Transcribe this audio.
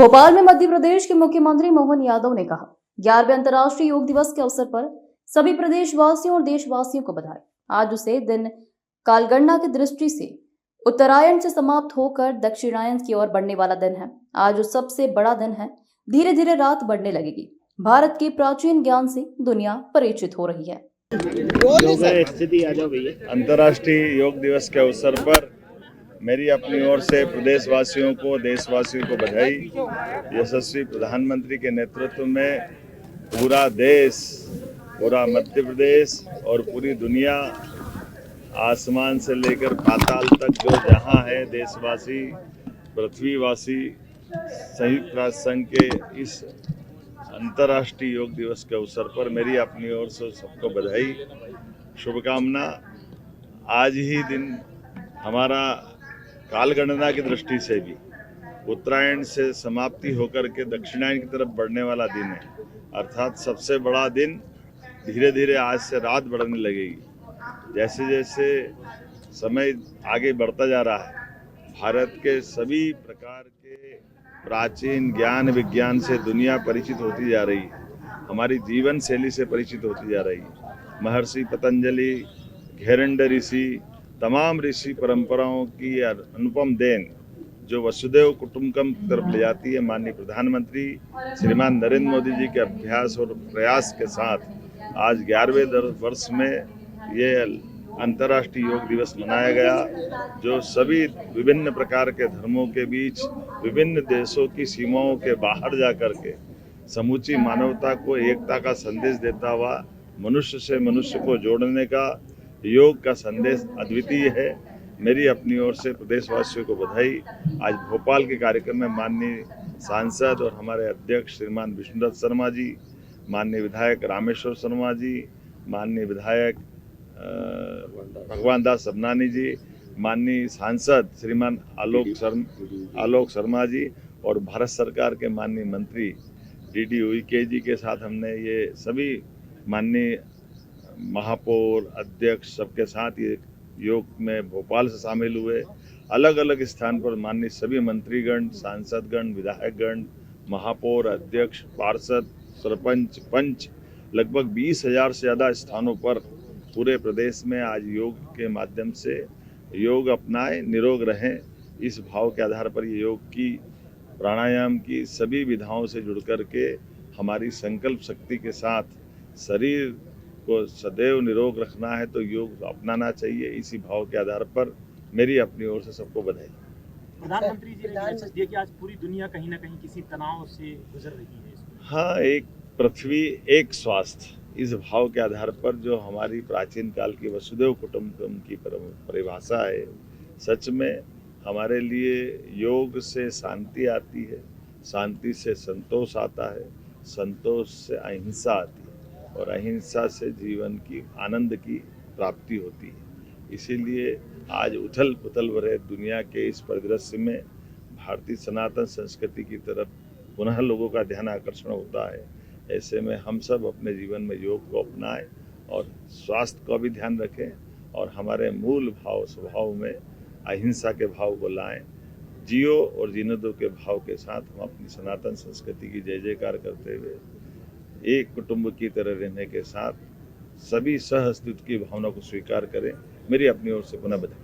भोपाल में मध्य प्रदेश के मुख्यमंत्री मोहन यादव ने कहा, 11वें अंतर्राष्ट्रीय योग दिवस के अवसर पर सभी प्रदेशवासियों और देशवासियों को बधाई। आज उसे दिन कालगणना की दृष्टि से उत्तरायण से समाप्त होकर दक्षिणायन की ओर बढ़ने वाला दिन है। आज उस सबसे बड़ा दिन है। धीरे धीरे रात बढ़ने लगेगी। भारत के प्राचीन ज्ञान से दुनिया परिचित हो रही है। अंतर्राष्ट्रीय योग दिवस के अवसर पर मेरी अपनी ओर से प्रदेशवासियों को, देशवासियों को बधाई। यशस्वी प्रधानमंत्री के नेतृत्व में पूरा देश, पूरा मध्य प्रदेश और पूरी दुनिया, आसमान से लेकर पाताल तक जो जहां है, देशवासी, पृथ्वीवासी, संयुक्त राष्ट्र संघ के इस अंतर्राष्ट्रीय योग दिवस के अवसर पर मेरी अपनी ओर से सबको बधाई, शुभकामना। आज ही दिन हमारा कालगणना की दृष्टि से भी उत्तरायण से समाप्ति होकर के दक्षिणायन की तरफ बढ़ने वाला दिन है, अर्थात सबसे बड़ा दिन। धीरे धीरे आज से रात बढ़ने लगेगी। जैसे जैसे समय आगे बढ़ता जा रहा है, भारत के सभी प्रकार के प्राचीन ज्ञान विज्ञान से दुनिया परिचित होती जा रही है, हमारी जीवन शैली से परिचित होती जा रही है। महर्षि पतंजलि, घेरंड ऋषि, तमाम ऋषि परंपराओं की अनुपम देन जो वसुधैव कुटुंबकम की तरफ ले जाती है, माननीय प्रधानमंत्री श्रीमान नरेंद्र मोदी जी के अभ्यास और प्रयास के साथ आज 11वें वर्ष में ये अंतर्राष्ट्रीय योग दिवस मनाया गया, जो सभी विभिन्न प्रकार के धर्मों के बीच, विभिन्न देशों की सीमाओं के बाहर जा कर के समूची मानवता को एकता का संदेश देता हुआ मनुष्य से मनुष्य को जोड़ने का योग का संदेश अद्वितीय है। मेरी अपनी ओर से प्रदेशवासियों को बधाई। आज भोपाल के कार्यक्रम में माननीय सांसद और हमारे अध्यक्ष श्रीमान विष्णुदत्त शर्मा जी, माननीय विधायक रामेश्वर शर्मा जी, माननीय विधायक भगवान दास सबनानी जी, माननीय सांसद श्रीमान आलोक शर्मा जी और भारत सरकार के माननीय मंत्री डीडी उइके जी के साथ हमने ये सभी माननीय महापौर, अध्यक्ष सबके साथ ये योग में भोपाल से शामिल हुए। अलग अलग स्थान पर माननीय सभी मंत्रीगण, सांसदगण, विधायकगण, महापौर, अध्यक्ष, पार्षद, सरपंच, पंच, लगभग 20,000 से ज़्यादा स्थानों पर पूरे प्रदेश में आज योग के माध्यम से योग अपनाएं, निरोग रहें, इस भाव के आधार पर ये योग की, प्राणायाम की सभी विधाओं से जुड़ कर के हमारी संकल्प शक्ति के साथ शरीर को सदैव निरोग रखना है तो योग अपनाना चाहिए। इसी भाव के आधार पर मेरी अपनी ओर से सबको बधाई। प्रधानमंत्री जी ने मैसेज दिया कि आज पूरी दुनिया कहीं ना कहीं किसी तनाव से गुजर रही है। हाँ, एक पृथ्वी एक स्वास्थ्य, इस भाव के आधार पर जो हमारी प्राचीन काल की वसुधैव कुटुंबकम की परिभाषा है, सच में हमारे लिए योग से शांति आती है, शांति से संतोष आता है, संतोष से अहिंसा आती है और अहिंसा से जीवन की आनंद की प्राप्ति होती है। इसीलिए आज उथल पुथल भरे दुनिया के इस परिदृश्य में भारतीय सनातन संस्कृति की तरफ पुनः लोगों का ध्यान आकर्षण होता है। ऐसे में हम सब अपने जीवन में योग को अपनाएं और स्वास्थ्य का भी ध्यान रखें और हमारे मूल भाव स्वभाव में अहिंसा के भाव को लाएं। जियो और जीने दो के भाव के साथ हम अपनी सनातन संस्कृति की जय जयकार करते हुए एक कुटुंब की तरह रहने के साथ सभी सह अस्तित्व की भावना को स्वीकार करें। मेरी अपनी ओर से पुनः बधाई।